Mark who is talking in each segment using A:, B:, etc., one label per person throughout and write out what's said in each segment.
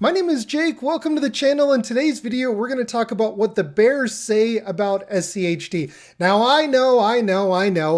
A: My name is Jake, welcome to the channel. In today's video, we're going to talk about what the bears say about SCHD. Now, I know,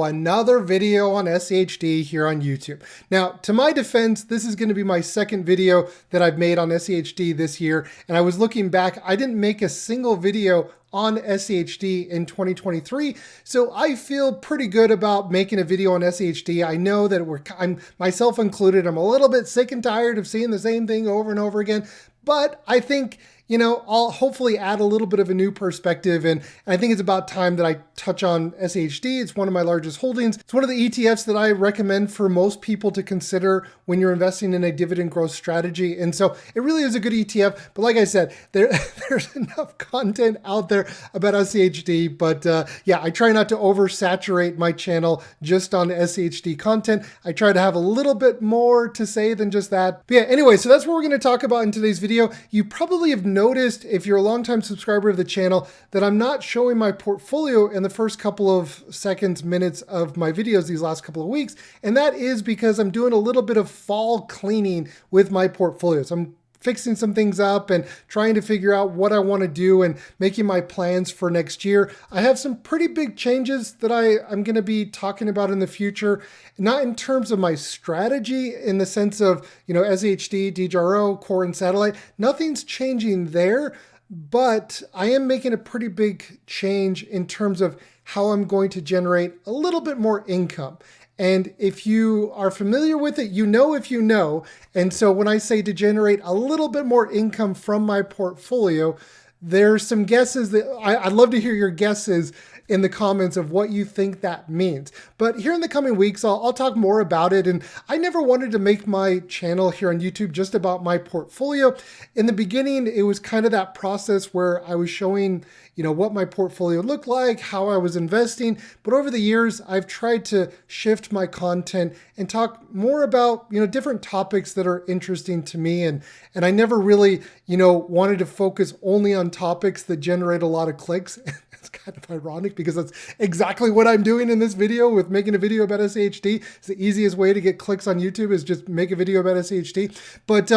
A: another video on SCHD here on YouTube. Now, to my defense, this is going to be my second video that I've made on SCHD this year. And I was looking back, I didn't make a single video on SCHD in 2023. So I feel pretty good about making a video on SCHD. I know that I'm myself included, I'm a little bit sick and tired of seeing the same thing over and over again, but I think, you know, I'll hopefully add a little bit of a new perspective. And I think it's about time that I touch on SCHD. It's one of my largest holdings. It's one of the ETFs that I recommend for most people to consider when you're investing in a dividend growth strategy. And so it really is a good ETF. But like I said, there's enough content out there about SCHD. But yeah, I try not to oversaturate my channel just on SCHD content. I try to have a little bit more to say than just that. But yeah, anyway, so that's what we're going to talk about in today's video. You probably have noticed, if you're a longtime subscriber of the channel, that I'm not showing my portfolio in the first couple of seconds, minutes of my videos these last couple of weeks. And that is because I'm doing a little bit of fall cleaning with my portfolios. I'm fixing some things up and trying to figure out what I want to do and making my plans for next year. I have some pretty big changes that I'm going to be talking about in the future, not in terms of my strategy in the sense of, you know, SHD, DJRO, core and satellite. Nothing's changing there, but I am making a pretty big change in terms of how I'm going to generate a little bit more income. And if you are familiar with it, you know if you know. And so when I say to generate a little bit more income from my portfolio, there's some guesses that I'd love to hear your guesses in the comments of what you think that means. But here in the coming weeks, I'll talk more about it. And I never wanted to make my channel here on YouTube just about my portfolio. In the beginning, it was kind of that process where I was showing, you know, what my portfolio looked like, how I was investing. But over the years, I've tried to shift my content and talk more about, you know, different topics that are interesting to me. And I never really, you know, wanted to focus only on topics that generate a lot of clicks. It's kind of ironic because that's exactly what I'm doing in this video with making a video about SCHD. It's the easiest way to get clicks on YouTube is just make a video about SCHD. But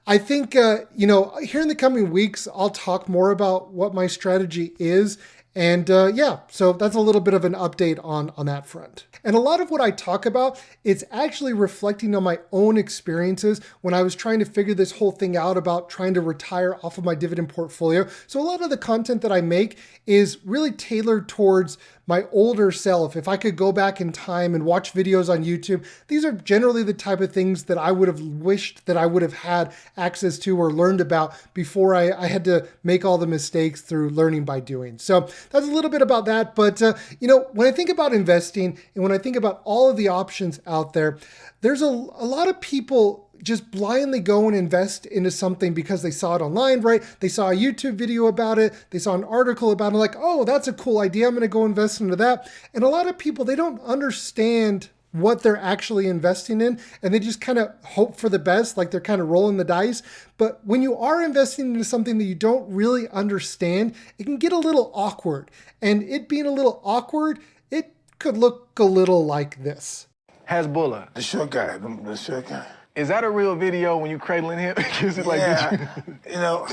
A: I think, you know, here in the coming weeks, I'll talk more about what my strategy is. And yeah, so that's a little bit of an update on that front. And a lot of what I talk about, it's actually reflecting on my own experiences when I was trying to figure this whole thing out about trying to retire off of my dividend portfolio. So a lot of the content that I make is really tailored towards my older self. If I could go back in time and watch videos on YouTube, these are generally the type of things that I would have wished that I would have had access to or learned about before I had to make all the mistakes through learning by doing. So that's a little bit about that. But, you know, when I think about investing and when I think about all of the options out there, there's a lot of people just blindly go and invest into something because they saw it online, right? They saw a YouTube video about it. They saw an article about it, like, oh, that's a cool idea. I'm going to go invest into that. And a lot of people, they don't understand what they're actually investing in, and they just kind of hope for the best, like they're kind of rolling the dice. But when you are investing into something that you don't really understand, it can get a little awkward. And it being a little awkward, it could look a little like this.
B: Hasbulla.
C: The short guy, the short guy.
B: Is that a real video when you cradling him? Is it like,
C: Yeah, you know.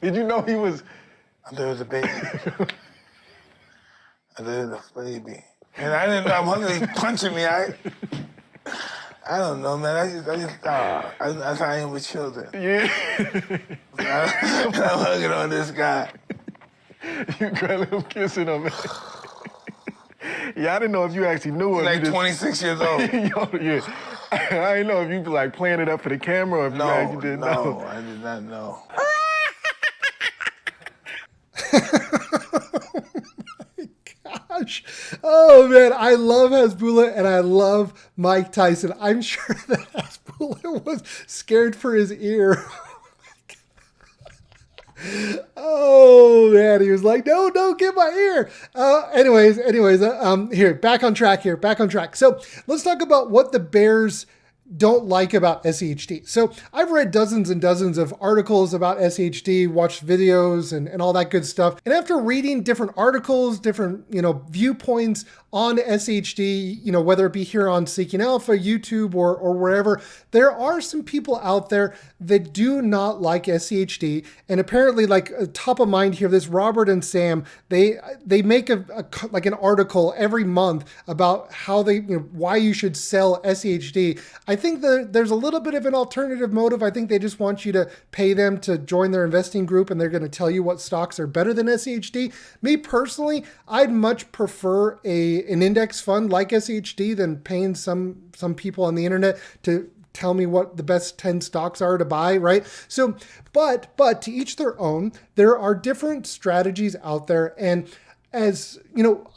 B: Did you know he was?
C: There was a baby. There was a baby. And I didn't know, I'm hungry, he's punching me. I don't know, man. That's how I am with children.
B: Yeah.
C: I'm hugging on this guy.
B: You cradling him, kissing him. Yeah, I didn't know if you actually knew him.
C: He's like 26 years old.
B: Yeah. I didn't know if you like playing it up for the camera or if you actually didn't know.
C: No, I did not know.
A: Gosh. Oh man, I love Hasbulla and I love Mike Tyson. I'm sure that Hasbulla was scared for his ear. Oh man, he was like, no, don't get my ear. Anyways, here, back on track. So let's talk about what the bears don't like about SCHD. So I've read dozens and dozens of articles about SCHD, watched videos and all that good stuff. And after reading different articles, different, viewpoints on SCHD, whether it be here on Seeking Alpha, YouTube, or wherever, there are some people out there that do not like SCHD. And apparently, like top of mind here, this Robert and Sam, they make like an article every month about how why you should sell SCHD. I think that there's a little bit of an alternative motive. I think they just want you to pay them to join their investing group, and they're going to tell you what stocks are better than SCHD. Me personally, I'd much prefer an index fund like SCHD than paying some people on the internet to tell me what the best 10 stocks are to buy, right? So, but to each their own. There are different strategies out there. And as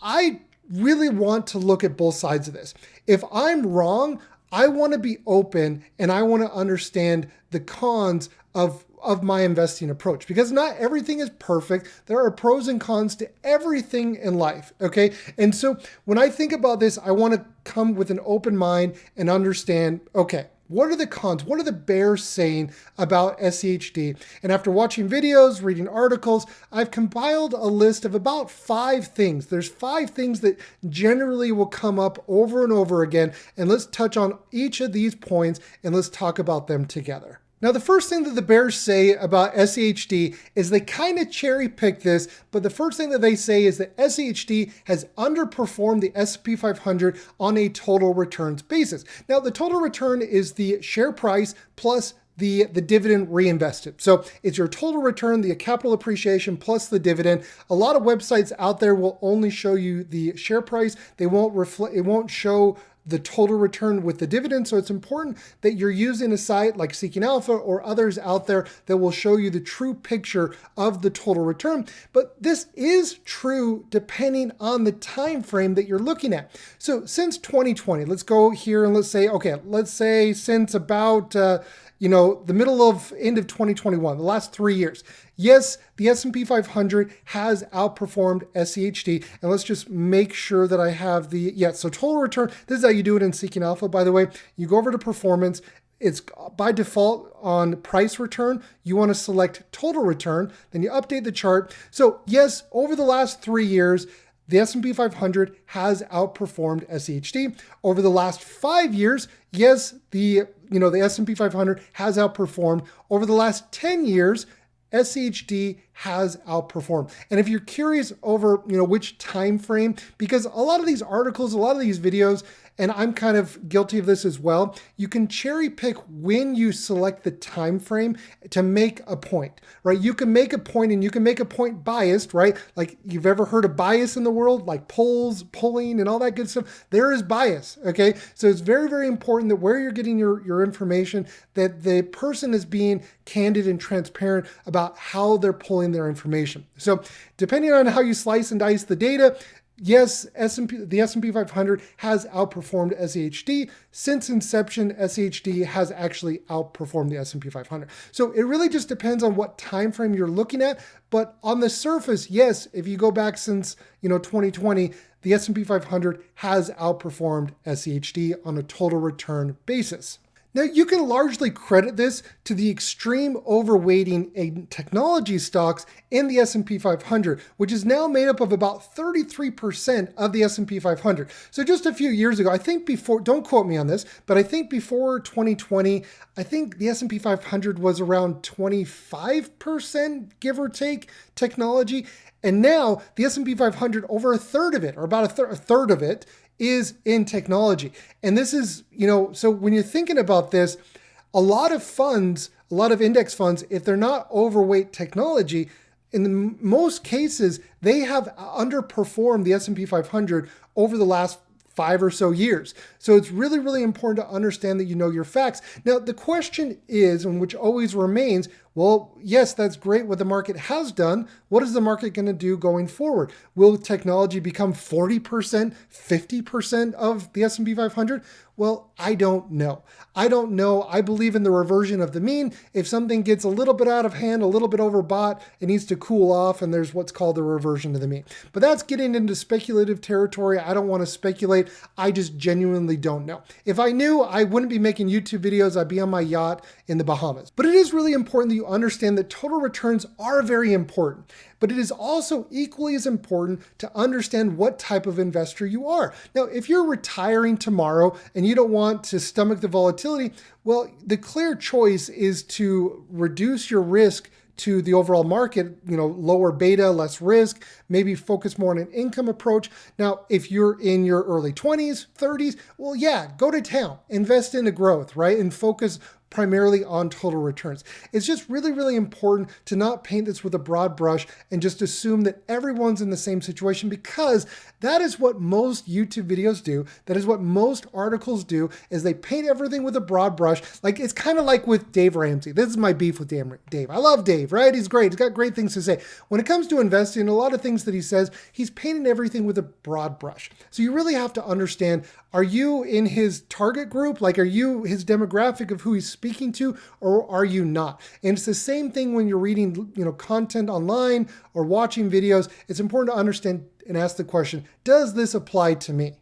A: I really want to look at both sides of this. If I'm wrong, I want to be open and I want to understand the cons of my investing approach, because not everything is perfect. There are pros and cons to everything in life. Okay. And so when I think about this, I want to come with an open mind and understand, okay, what are the cons? What are the bears saying about SCHD? And after watching videos, reading articles, I've compiled a list of about 5 things. There's 5 things that generally will come up over and over again. And let's touch on each of these points and let's talk about them together. Now, the first thing that the bears say about SCHD is they kind of cherry pick this, but the first thing that they say is that SCHD has underperformed the S&P 500 on a total returns basis. Now, the total return is the share price plus the dividend reinvested. So it's your total return, the capital appreciation plus the dividend. A lot of websites out there will only show you the share price. It won't show the total return with the dividend. So it's important that you're using a site like Seeking Alpha or others out there that will show you the true picture of the total return. But this is true depending on the time frame that you're looking at. So since 2020, let's go here and let's say since about the middle of end of 2021, the last 3 years. Yes, the S&P 500 has outperformed SCHD, and let's just make sure that I have so total return. This is how you do it in Seeking Alpha, by the way. You go over to performance. It's by default on price return. You want to select total return, then you update the chart. So yes, over the last 3 years, the S&P 500 has outperformed SCHD. Over the last 5 years, yes, the S&P 500 has outperformed. Over the last 10 years, SCHD has outperformed. And if you're curious over, which time frame, because a lot of these articles, a lot of these videos, and I'm kind of guilty of this as well, you can cherry pick when you select the time frame to make a point, right? You can make a point and you can make a point biased, right? Like you've ever heard of bias in the world, like polling and all that good stuff. There is bias, okay? So it's very, very important that where you're getting your information, that the person is being candid and transparent about how they're pulling their information. So depending on how you slice and dice the data, yes, the S&P 500 has outperformed SCHD. Since inception, SCHD has actually outperformed the S&P 500. So it really just depends on what time frame you're looking at. But on the surface, yes, if you go back since 2020, the S&P 500 has outperformed SCHD on a total return basis. Now, you can largely credit this to the extreme overweighting in technology stocks in the S&P 500, which is now made up of about 33% of the S&P 500. So just a few years ago, I think before, don't quote me on this, but I think before 2020, I think the S&P 500 was around 25%, give or take, technology. And now the S&P 500, over a third of it, or about a third of it, is in technology. And this is, so when you're thinking about this, a lot of funds, a lot of index funds, if they're not overweight technology, in most cases, they have underperformed the S&P 500 over the last 5 or so years. So it's really, really important to understand that you know your facts. Now, the question is, and which always remains, well, yes, that's great what the market has done. What is the market going to do going forward? Will technology become 40%, 50% of the S&P 500? Well, I don't know. I don't know. I believe in the reversion of the mean. If something gets a little bit out of hand, a little bit overbought, it needs to cool off, and there's what's called the reversion to the mean. But that's getting into speculative territory. I don't want to speculate. I just genuinely don't know. If I knew, I wouldn't be making YouTube videos. I'd be on my yacht in the Bahamas. But it is really important that you understand that total returns are very important. But it is also equally as important to understand what type of investor you are. Now, if you're retiring tomorrow and you don't want to stomach the volatility, well, the clear choice is to reduce your risk to the overall market, lower beta, less risk, maybe focus more on an income approach. Now, if you're in your early 20s, 30s, well, yeah, go to town, invest into growth, right? And focus primarily on total returns. It's just really, really important to not paint this with a broad brush and just assume that everyone's in the same situation, because that is what most YouTube videos do. That is what most articles do, is they paint everything with a broad brush. Like, it's kind of like with Dave Ramsey. This is my beef with Dave. I love Dave, right? He's great. He's got great things to say. When it comes to investing, a lot of things that he says, he's painting everything with a broad brush. So you really have to understand, are you in his target group? Like, are you his demographic of who he's speaking to, or are you not? And it's the same thing when you're reading, content online or watching videos. It's important to understand and ask the question, does this apply to me?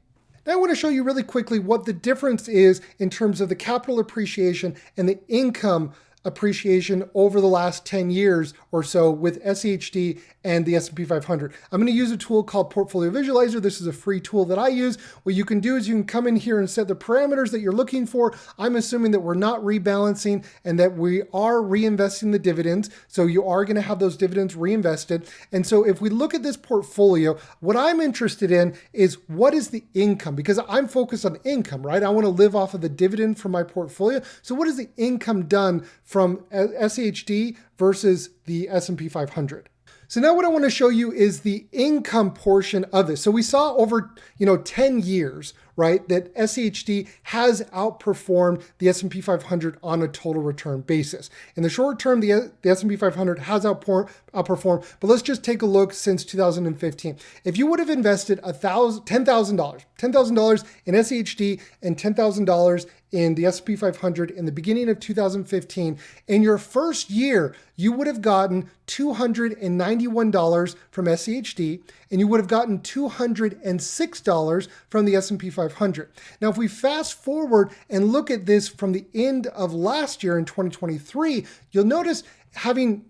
A: Now I want to show you really quickly what the difference is in terms of the capital appreciation and the income appreciation over the last 10 years or so with SCHD and the S&P 500. I'm going to use a tool called Portfolio Visualizer. This is a free tool that I use. What you can do is you can come in here and set the parameters that you're looking for. I'm assuming that we're not rebalancing and that we are reinvesting the dividends. So you are going to have those dividends reinvested. And so if we look at this portfolio, what I'm interested in is what is the income, because I'm focused on income, right? I want to live off of the dividend from my portfolio. So what is the income done from SCHD versus the S&P 500? So now what I want to show you is the income portion of this. So we saw over 10 years, right, that SCHD has outperformed the S&P 500 on a total return basis. In the short term, the S&P 500 has outperformed, but let's just take a look since 2015. If you would have invested $10,000 in SCHD and $10,000 in the S&P 500 in the beginning of 2015, in your first year, you would have gotten $291 from SCHD, and you would have gotten $206 from the S&P 500. Now, if we fast forward and look at this from the end of last year in 2023, you'll notice having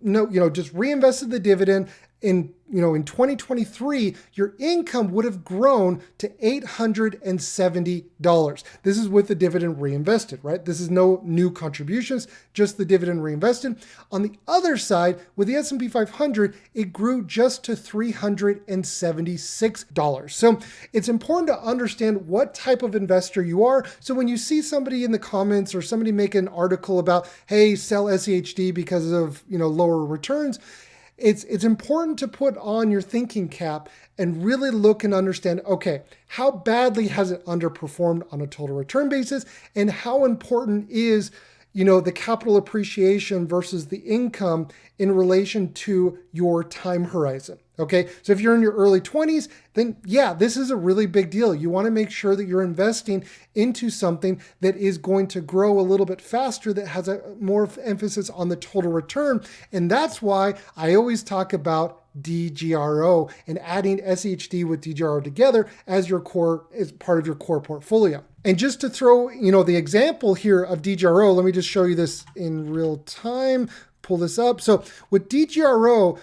A: just reinvested the dividend in 2023, your income would have grown to $870. This is with the dividend reinvested, right? This is no new contributions, just the dividend reinvested. On the other side, with the S&P 500, it grew just to $376. So it's important to understand what type of investor you are. So when you see somebody in the comments or somebody make an article about, hey, sell SCHD because of, lower returns, it's important to put on your thinking cap and really look and understand, okay, how badly has it underperformed on a total return basis, and how important is the capital appreciation versus the income in relation to your time horizon. Okay, so if you're in your early 20s, then yeah, this is a really big deal. You want to make sure that you're investing into something that is going to grow a little bit faster, that has a more emphasis on the total return. And that's why I always talk about DGRO and adding SCHD with DGRO together as part of your core portfolio. And just to throw, the example here of DGRO, let me just show you this in real time. Pull this up. So with DGRO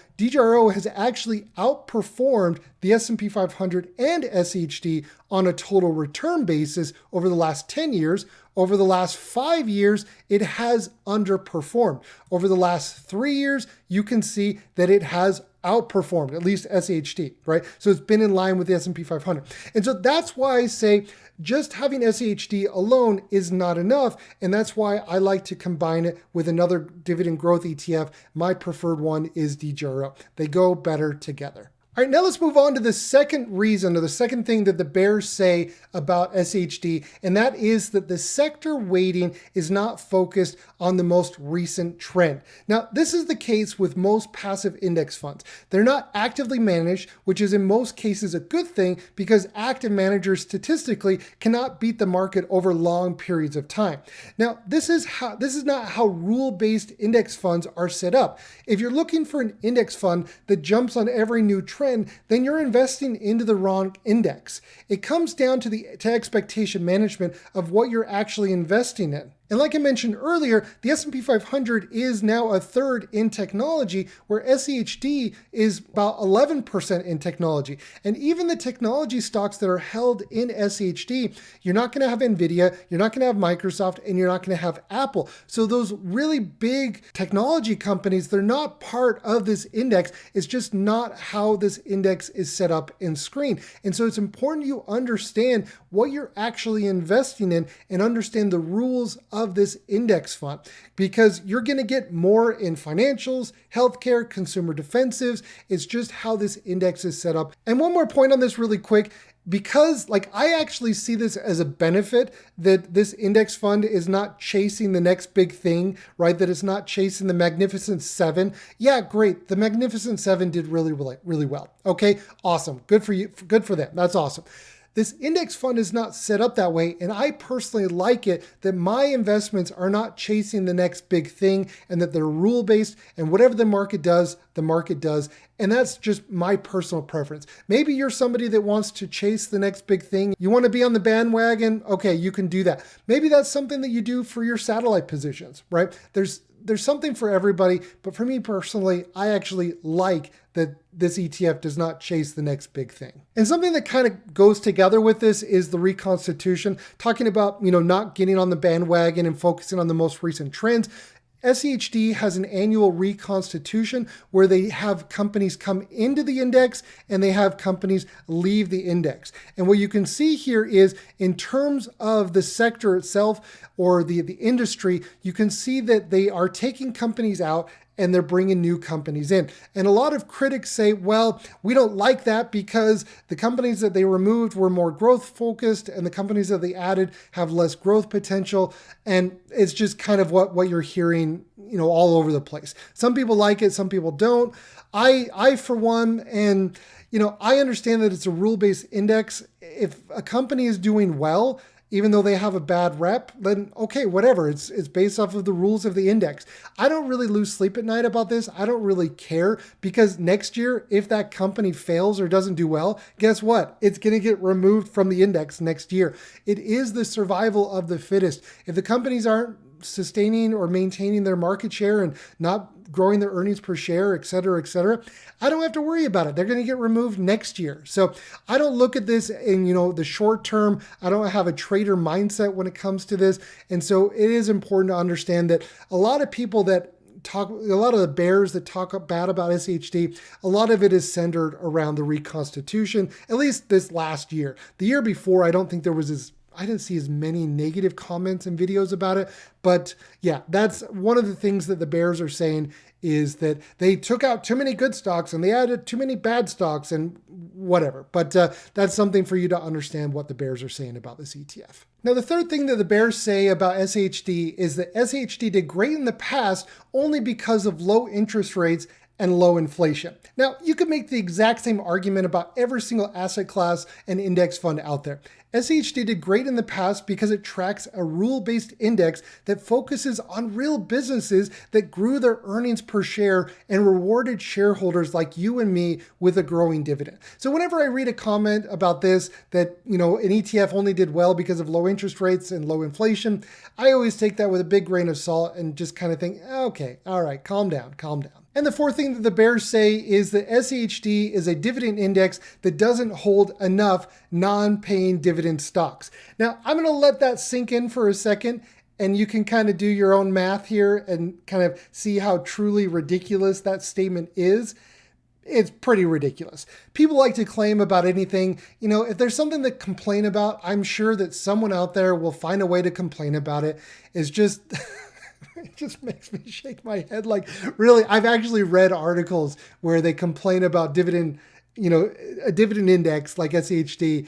A: has actually outperformed the S&P 500 and SCHD on a total return basis over the last 10 years. Over the last 5 years, it has underperformed. Over the last 3 years, you can see that it has outperformed, at least SCHD, right? So it's been in line with the S&P 500. And so that's why I say just having SCHD alone is not enough. And that's why I like to combine it with another dividend growth ETF. My preferred one is DGRO. They go better together. All right, now let's move on to the second reason or the second thing that the bears say about SCHD, and that is that the sector weighting is not focused on the most recent trend. Now, this is the case with most passive index funds. They're not actively managed, which is in most cases a good thing because active managers statistically cannot beat the market over long periods of time. Now, this is not how rule-based index funds are set up. If you're looking for an index fund that jumps on every new trend, then you're investing into the wrong index. It comes down to expectation management of what you're actually investing in. And like I mentioned earlier, the S&P 500 is now a third in technology, where SCHD is about 11% in technology. And even the technology stocks that are held in SCHD, you're not going to have NVIDIA, you're not going to have Microsoft, and you're not going to have Apple. So those really big technology companies, they're not part of this index. It's just not how this index is set up and screened. And so it's important you understand what you're actually investing in and understand the rules of this index fund, because you're going to get more in financials, healthcare, consumer defensives. It's just how this index is set up. And one more point on this really quick, because I actually see this as a benefit that this index fund is not chasing the next big thing, right? That it's not chasing the Magnificent Seven. Yeah, great. The Magnificent Seven did really well. Okay, awesome. Good for you. Good for them. That's awesome. This index fund is not set up that way, and I personally like it that my investments are not chasing the next big thing and that they're rule-based, and whatever the market does, and that's just my personal preference. Maybe you're somebody that wants to chase the next big thing. You want to be on the bandwagon? Okay, you can do that. Maybe that's something that you do for your satellite positions, right? There's something for everybody, but for me personally, I actually like that this ETF does not chase the next big thing. And something that kind of goes together with this is the reconstitution, talking about, not getting on the bandwagon and focusing on the most recent trends. SCHD has an annual reconstitution where they have companies come into the index and they have companies leave the index. And what you can see here is, in terms of the sector itself or the industry, you can see that they are taking companies out and they're bringing new companies in. And a lot of critics say, well, we don't like that because the companies that they removed were more growth focused and the companies that they added have less growth potential. And it's just kind of what you're hearing, all over the place. Some people like it, some people don't. I for one, and I understand that it's a rule-based index. If a company is doing well, even though they have a bad rep, then okay, whatever. It's based off of the rules of the index. I don't really lose sleep at night about this. I don't really care, because next year, if that company fails or doesn't do well, guess what? It's going to get removed from the index next year. It is the survival of the fittest. If the companies aren't sustaining or maintaining their market share and not growing their earnings per share, et cetera, I don't have to worry about it. They're going to get removed next year. So I don't look at this in, the short term. I don't have a trader mindset when it comes to this. And so it is important to understand that a lot of people that a lot of the bears that talk bad about SCHD, a lot of it is centered around the reconstitution, at least this last year. The year before, I don't think there was I didn't see as many negative comments and videos about it. But yeah, that's one of the things that the bears are saying, is that they took out too many good stocks and they added too many bad stocks and whatever. But that's something for you to understand what the bears are saying about this ETF. Now, the third thing that the bears say about SCHD is that SCHD did great in the past only because of low interest rates and low inflation. Now, you could make the exact same argument about every single asset class and index fund out there. SCHD did great in the past because it tracks a rule-based index that focuses on real businesses that grew their earnings per share and rewarded shareholders like you and me with a growing dividend. So whenever I read a comment about this, that an ETF only did well because of low interest rates and low inflation, I always take that with a big grain of salt and just kind of think, okay, all right, calm down. And the fourth thing that the bears say is that SCHD is a dividend index that doesn't hold enough non-paying dividend stocks. Now, I'm going to let that sink in for a second, and you can kind of do your own math here and kind of see how truly ridiculous that statement is. It's pretty ridiculous. People like to claim about anything. If there's something to complain about, I'm sure that someone out there will find a way to complain about it. It's just... It just makes me shake my head. Really, I've actually read articles where they complain about dividend a dividend index like SCHD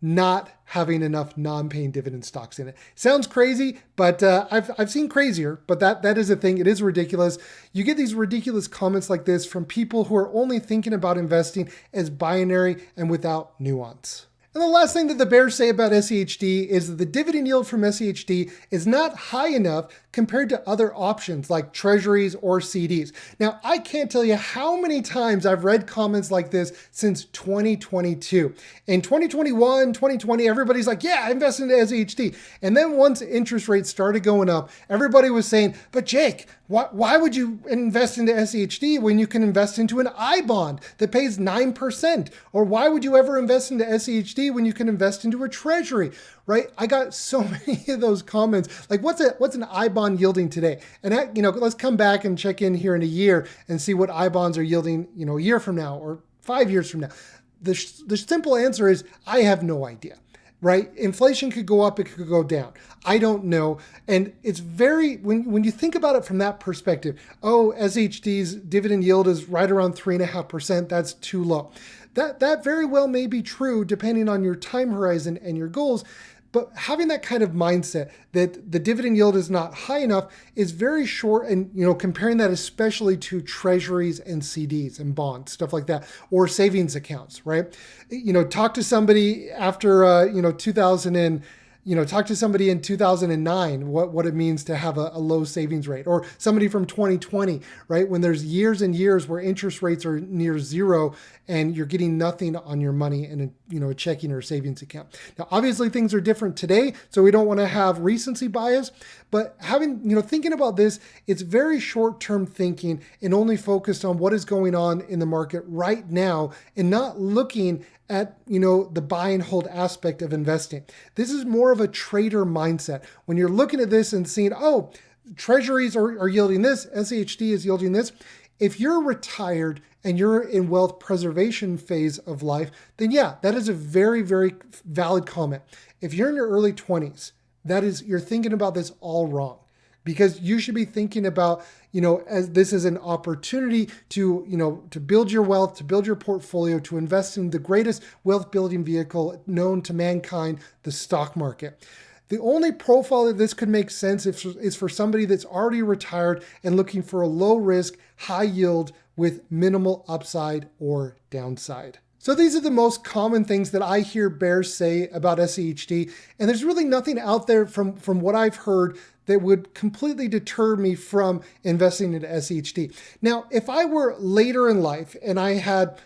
A: not having enough non-paying dividend stocks in it. Sounds crazy, but I've seen crazier, but that is a thing. It is ridiculous. You get these ridiculous comments like this from people who are only thinking about investing as binary and without nuance. And the last thing that the bears say about SCHD is that the dividend yield from SCHD is not high enough compared to other options like treasuries or CDs. Now, I can't tell you how many times I've read comments like this since 2022. In 2021, 2020, everybody's like, yeah, invest into SCHD. And then once interest rates started going up, everybody was saying, but Jake, why would you invest into SCHD when you can invest into an I bond that pays 9%? Or why would you ever invest into SCHD when you can invest into a treasury, right? I got so many of those comments. Like, what's an I bond yielding today? And let's come back and check in here in a year and see what I bonds are yielding, a year from now or 5 years from now. The simple answer is I have no idea. Right? Inflation could go up, it could go down. I don't know. And it's when you think about it from that perspective, SHD's dividend yield is right around 3.5%. That's too low. That very well may be true depending on your time horizon and your goals. But having that kind of mindset that the dividend yield is not high enough is very short. And, comparing that especially to treasuries and CDs and bonds, stuff like that, or savings accounts, right? Talk to somebody after, talk to somebody in 2009, what it means to have a low savings rate, or somebody from 2020, right? When there's years and years where interest rates are near zero and you're getting nothing on your money in a checking or savings account. Now, obviously things are different today, so we don't want to have recency bias, but thinking about this, it's very short-term thinking and only focused on what is going on in the market right now and not looking at, the buy and hold aspect of investing. This is more of a trader mindset. When you're looking at this and seeing, treasuries are yielding this, SHD is yielding this. If you're retired and you're in wealth preservation phase of life, then yeah, that is a very, very valid comment. If you're in your early 20s, you're thinking about this all wrong. Because you should be thinking about, as this is an opportunity to build your wealth, to build your portfolio, to invest in the greatest wealth building vehicle known to mankind, the stock market. The only profile that this could make sense is for somebody that's already retired and looking for a low risk, high yield with minimal upside or downside. So these are the most common things that I hear bears say about SCHD, and there's really nothing out there from what I've heard that would completely deter me from investing into SCHD. Now, if I were later in life and I had,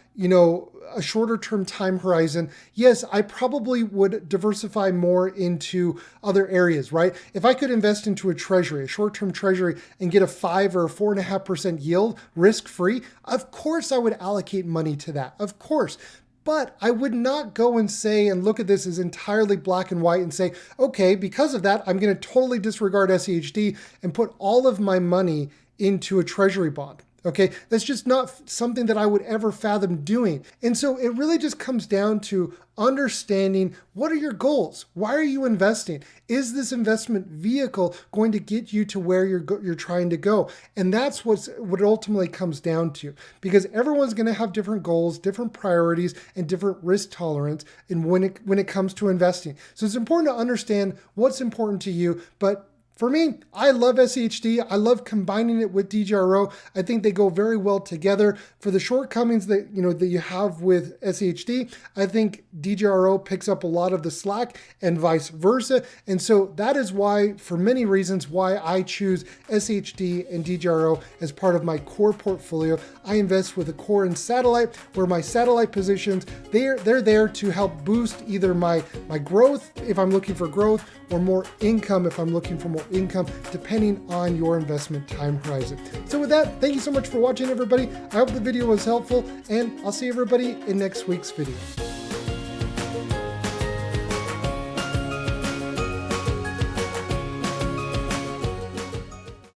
A: a shorter term time horizon, yes, I probably would diversify more into other areas, right? If I could invest into a treasury, a short-term treasury, and get a 5 or 4.5% yield risk-free, of course I would allocate money to that, of course. But I would not go and say and look at this as entirely black and white and say, okay, because of that, I'm going to totally disregard SCHD and put all of my money into a treasury bond. Okay, that's just not something that I would ever fathom doing. And so it really just comes down to understanding, what are your goals? Why are you investing? Is this investment vehicle going to get you to where you're trying to go? And that's what it ultimately comes down to, because everyone's going to have different goals, different priorities, and different risk tolerance when it comes to investing. So it's important to understand what's important to you, but for me, I love SCHD. I love combining it with DGRO. I think they go very well together. For the shortcomings that you have with SCHD, I think DGRO picks up a lot of the slack and vice versa. And so that is why, for many reasons, why I choose SCHD and DGRO as part of my core portfolio. I invest with a core and satellite, where my satellite positions, they're there to help boost either my growth if I'm looking for growth, or more income if I'm looking for more income, depending on your investment time horizon. So with that, thank you so much for watching, everybody. I hope the video was helpful, and I'll see everybody in next week's video.